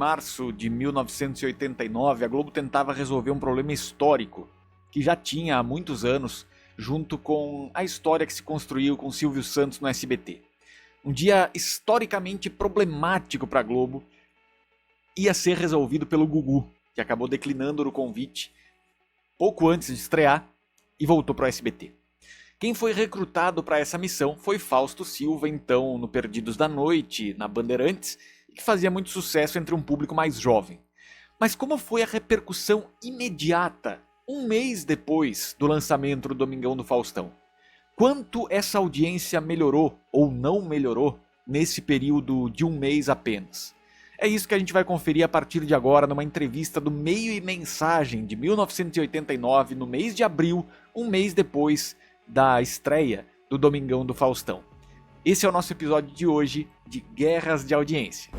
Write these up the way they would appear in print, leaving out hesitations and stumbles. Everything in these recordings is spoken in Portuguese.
março de 1989, a Globo tentava resolver um problema histórico que já tinha há muitos anos, junto com a história que se construiu com Silvio Santos no SBT. Um dia historicamente problemático para a Globo ia ser resolvido pelo Gugu, que acabou declinando o convite pouco antes de estrear e voltou para o SBT. Quem foi recrutado para essa missão foi Fausto Silva, então no Perdidos da Noite, na Bandeirantes, que fazia muito sucesso entre um público mais jovem. Mas como foi a repercussão imediata, um mês depois do lançamento do Domingão do Faustão? Quanto essa audiência melhorou ou não melhorou nesse período de um mês apenas? É isso que a gente vai conferir a partir de agora numa entrevista do Meio e Mensagem de 1989, no mês de abril, um mês depois da estreia do Domingão do Faustão. Esse é o nosso episódio de hoje de Guerras de Audiência.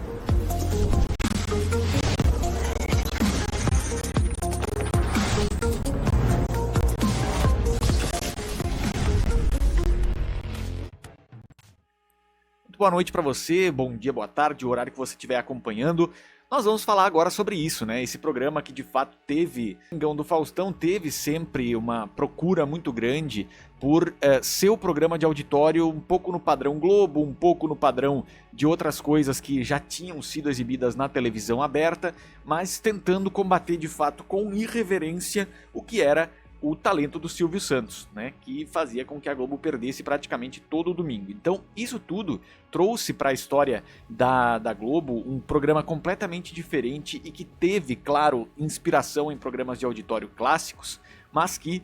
Muito boa noite para você, bom dia, boa tarde, o horário que você estiver acompanhando. Nós vamos falar agora sobre isso, né? Esse programa que de fato teve, o Domingão do Faustão teve sempre uma procura muito grande por ser o programa de auditório um pouco no padrão Globo, um pouco no padrão de outras coisas que já tinham sido exibidas na televisão aberta, mas tentando combater de fato com irreverência o que era o talento do Silvio Santos, né, que fazia com que a Globo perdesse praticamente todo o domingo. Então, isso tudo trouxe para a história da Globo um programa completamente diferente e que teve, claro, inspiração em programas de auditório clássicos, mas que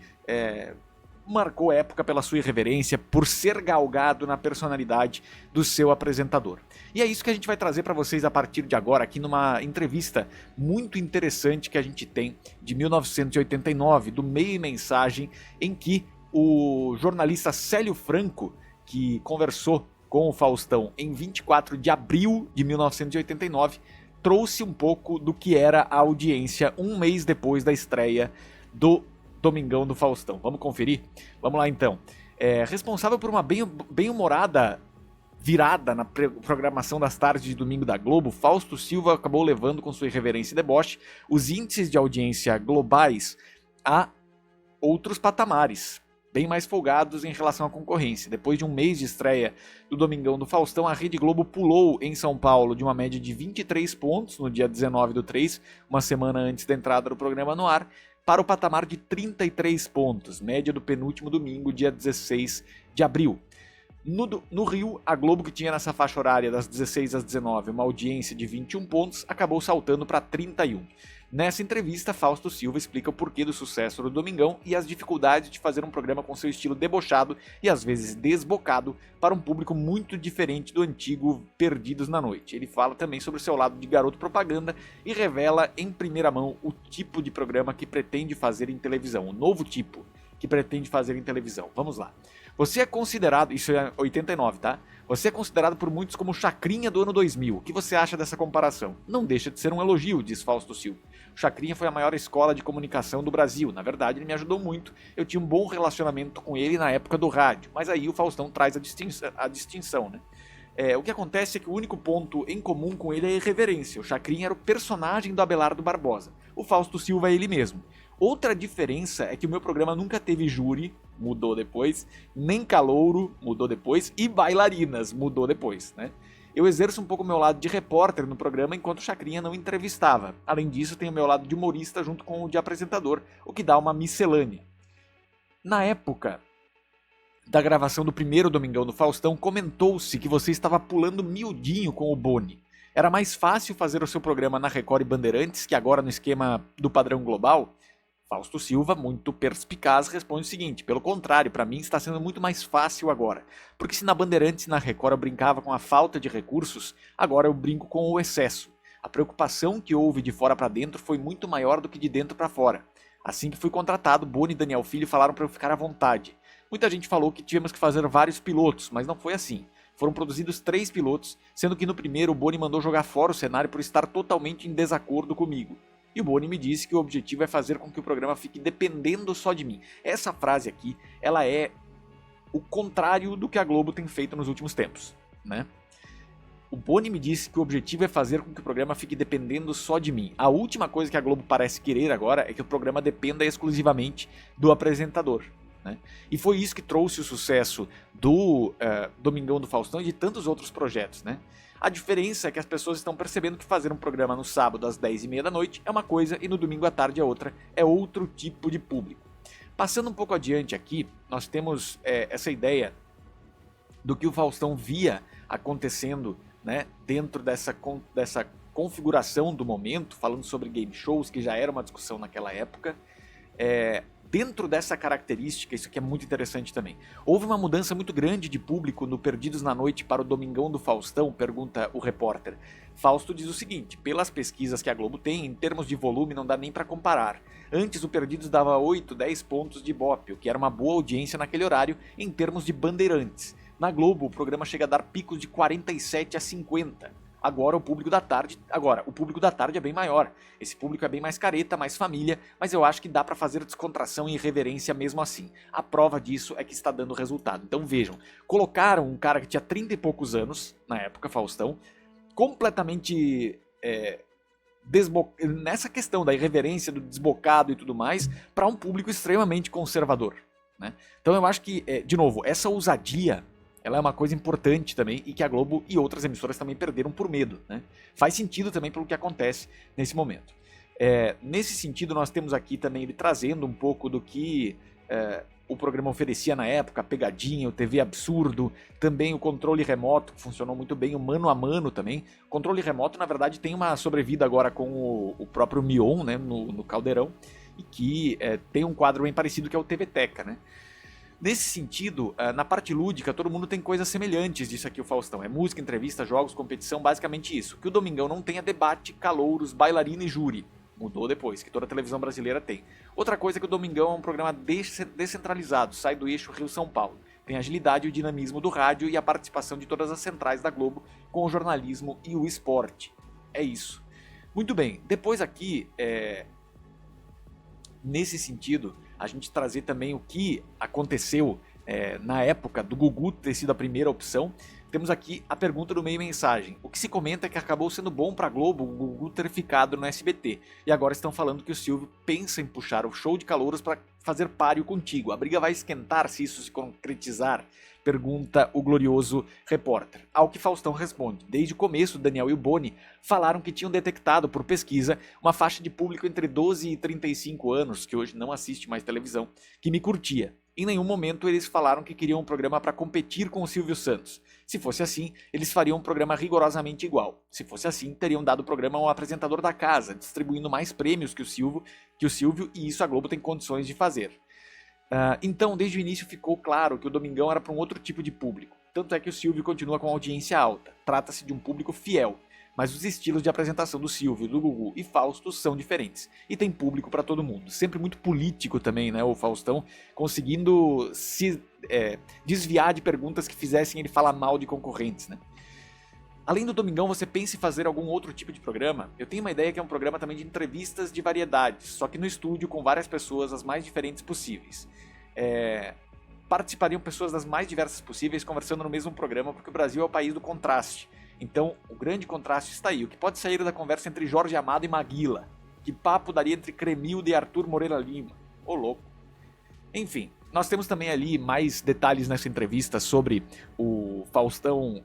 marcou época pela sua irreverência, por ser galgado na personalidade do seu apresentador. E é isso que a gente vai trazer para vocês a partir de agora, aqui numa entrevista muito interessante que a gente tem de 1989, do Meio e Mensagem, em que o jornalista Célio Franco, que conversou com o Faustão em 24 de abril de 1989, trouxe um pouco do que era a audiência um mês depois da estreia do Domingão do Faustão. Vamos conferir? Vamos lá então. Responsável por uma bem-humorada virada na programação das tardes de domingo da Globo, Fausto Silva acabou levando com sua irreverência e deboche os índices de audiência globais a outros patamares, bem mais folgados em relação à concorrência. Depois de um mês de estreia do Domingão do Faustão, a Rede Globo pulou em São Paulo de uma média de 23 pontos no dia 19/3, uma semana antes da entrada do programa no ar, para o patamar de 33 pontos, média do penúltimo domingo, dia 16 de abril. No Rio, a Globo, que tinha nessa faixa horária das 16 às 19 uma audiência de 21 pontos, acabou saltando para 31. Nessa entrevista, Fausto Silva explica o porquê do sucesso do Domingão e as dificuldades de fazer um programa com seu estilo debochado e às vezes desbocado para um público muito diferente do antigo Perdidos na Noite. Ele fala também sobre o seu lado de garoto propaganda e revela em primeira mão o tipo de programa que pretende fazer em televisão, o novo tipo que pretende fazer em televisão. Vamos lá. Você é considerado, isso é 89, tá? Você é considerado por muitos como o Chacrinha do ano 2000. O que você acha dessa comparação? Não deixa de ser um elogio, diz Fausto Silva. O Chacrinha foi a maior escola de comunicação do Brasil. Na verdade, ele me ajudou muito. Eu tinha um bom relacionamento com ele na época do rádio. Mas aí o Faustão traz a distinção, né? O que acontece é que o único ponto em comum com ele é a irreverência. O Chacrinha era o personagem do Abelardo Barbosa. O Fausto Silva é ele mesmo. Outra diferença é que o meu programa nunca teve júri, mudou depois, nem calouro, mudou depois, e bailarinas, mudou depois, né? Eu exerço um pouco o meu lado de repórter no programa, enquanto o Chacrinha não entrevistava. Além disso, tenho o meu lado de humorista junto com o de apresentador, o que dá uma miscelânea. Na época da gravação do primeiro Domingão do Faustão, comentou-se que você estava pulando miudinho com o Boni. Era mais fácil fazer o seu programa na Record e Bandeirantes, que agora no esquema do padrão global? Fausto Silva, muito perspicaz, responde o seguinte: pelo contrário, para mim está sendo muito mais fácil agora. Porque se na Bandeirantes e na Record eu brincava com a falta de recursos, agora eu brinco com o excesso. A preocupação que houve de fora para dentro foi muito maior do que de dentro para fora. Assim que fui contratado, Boni e Daniel Filho falaram para eu ficar à vontade. Muita gente falou que tínhamos que fazer vários pilotos, mas não foi assim. Foram produzidos 3 pilotos, sendo que no primeiro o Boni mandou jogar fora o cenário por estar totalmente em desacordo comigo. E o Boni me disse que o objetivo é fazer com que o programa fique dependendo só de mim. Essa frase aqui, ela é o contrário do que a Globo tem feito nos últimos tempos, né? O Boni me disse que o objetivo é fazer com que o programa fique dependendo só de mim. A última coisa que a Globo parece querer agora é que o programa dependa exclusivamente do apresentador, né? E foi isso que trouxe o sucesso do Domingão do Faustão e de tantos outros projetos, né? A diferença é que as pessoas estão percebendo que fazer um programa no sábado às 10h30 da noite é uma coisa e no domingo à tarde é outra, é outro tipo de público. Passando um pouco adiante aqui, nós temos essa ideia do que o Faustão via acontecendo, né, dentro dessa configuração do momento, falando sobre game shows, que já era uma discussão naquela época. Dentro dessa característica, isso aqui é muito interessante também. Houve uma mudança muito grande de público no Perdidos na Noite para o Domingão do Faustão, pergunta o repórter. Fausto diz o seguinte: pelas pesquisas que a Globo tem, em termos de volume não dá nem para comparar. Antes o Perdidos dava 8, 10 pontos de Ibope, o que era uma boa audiência naquele horário em termos de bandeirantes. Na Globo o programa chega a dar picos de 47 a 50. Agora o público da tarde é bem maior. Esse público é bem mais careta, mais família, mas eu acho que dá pra fazer descontração e irreverência mesmo assim. A prova disso é que está dando resultado. Então vejam, colocaram um cara que tinha 30 e poucos anos, na época, Faustão, completamente nessa questão da irreverência, do desbocado e tudo mais, para um público extremamente conservador, né? Então eu acho que, de novo, essa ousadia, ela é uma coisa importante também e que a Globo e outras emissoras também perderam por medo, né? Faz sentido também pelo que acontece nesse momento. Nesse sentido, nós temos aqui também ele trazendo um pouco do que o programa oferecia na época, a pegadinha, o TV Absurdo, também o controle remoto, que funcionou muito bem, o mano a mano também. O controle remoto, na verdade, tem uma sobrevida agora com o próprio Mion, né, no Caldeirão, e que tem um quadro bem parecido que é o TV Teca, né? Nesse sentido, na parte lúdica, todo mundo tem coisas semelhantes disso aqui, o Faustão. É música, entrevista, jogos, competição, basicamente isso. Que o Domingão não tenha debate, calouros, bailarina e júri. Mudou depois, que toda a televisão brasileira tem. Outra coisa é que o Domingão é um programa descentralizado, sai do eixo Rio-São Paulo. Tem a agilidade e o dinamismo do rádio e a participação de todas as centrais da Globo com o jornalismo e o esporte. É isso. Muito bem, depois aqui, nesse sentido, a gente trazer também o que aconteceu na época do Gugu ter sido a primeira opção. Temos aqui a pergunta do meio mensagem. O que se comenta é que acabou sendo bom para a Globo o Gugu ter ficado no SBT. E agora estão falando que o Silvio pensa em puxar o show de calouros para fazer páreo contigo. A briga vai esquentar se isso se concretizar? Pergunta o glorioso repórter. Ao que Faustão responde. Desde o começo, Daniel e o Boni falaram que tinham detectado por pesquisa uma faixa de público entre 12 e 35 anos, que hoje não assiste mais televisão, que me curtia. Em nenhum momento eles falaram que queriam um programa para competir com o Silvio Santos. Se fosse assim, eles fariam um programa rigorosamente igual. Se fosse assim, teriam dado o programa a um apresentador da casa, distribuindo mais prêmios que o Silvio, e isso a Globo tem condições de fazer. Então, desde o início ficou claro que o Domingão era para um outro tipo de público. Tanto é que o Silvio continua com audiência alta. Trata-se de um público fiel. Mas os estilos de apresentação do Silvio, do Gugu e Fausto são diferentes. E tem público para todo mundo. Sempre muito político também, né? O Faustão conseguindo se desviar de perguntas que fizessem ele falar mal de concorrentes, né? Além do Domingão, você pensa em fazer algum outro tipo de programa? Eu tenho uma ideia que é um programa também de entrevistas de variedades, só que no estúdio com várias pessoas as mais diferentes possíveis. Participariam pessoas das mais diversas possíveis conversando no mesmo programa, porque o Brasil é o país do contraste. Então, o grande contraste está aí. O que pode sair da conversa entre Jorge Amado e Maguila? Que papo daria entre Cremilda e Arthur Moreira Lima? Ô louco. Enfim, nós temos também ali mais detalhes nessa entrevista sobre o Faustão,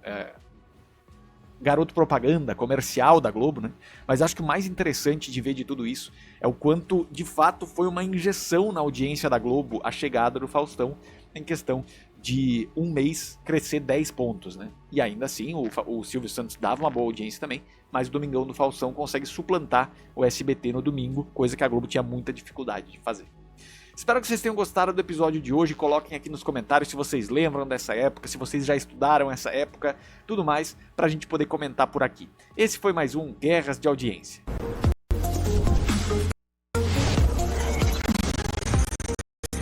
garoto propaganda, comercial da Globo, né? Mas acho que o mais interessante de ver de tudo isso é o quanto, de fato, foi uma injeção na audiência da Globo a chegada do Faustão em questão de um mês crescer 10 pontos, né? E ainda assim, o Silvio Santos dava uma boa audiência também, mas o Domingão do Faustão consegue suplantar o SBT no domingo, coisa que a Globo tinha muita dificuldade de fazer. Espero que vocês tenham gostado do episódio de hoje. Coloquem aqui nos comentários se vocês lembram dessa época, se vocês já estudaram essa época, tudo mais, pra gente poder comentar por aqui. Esse foi mais um Guerras de Audiência.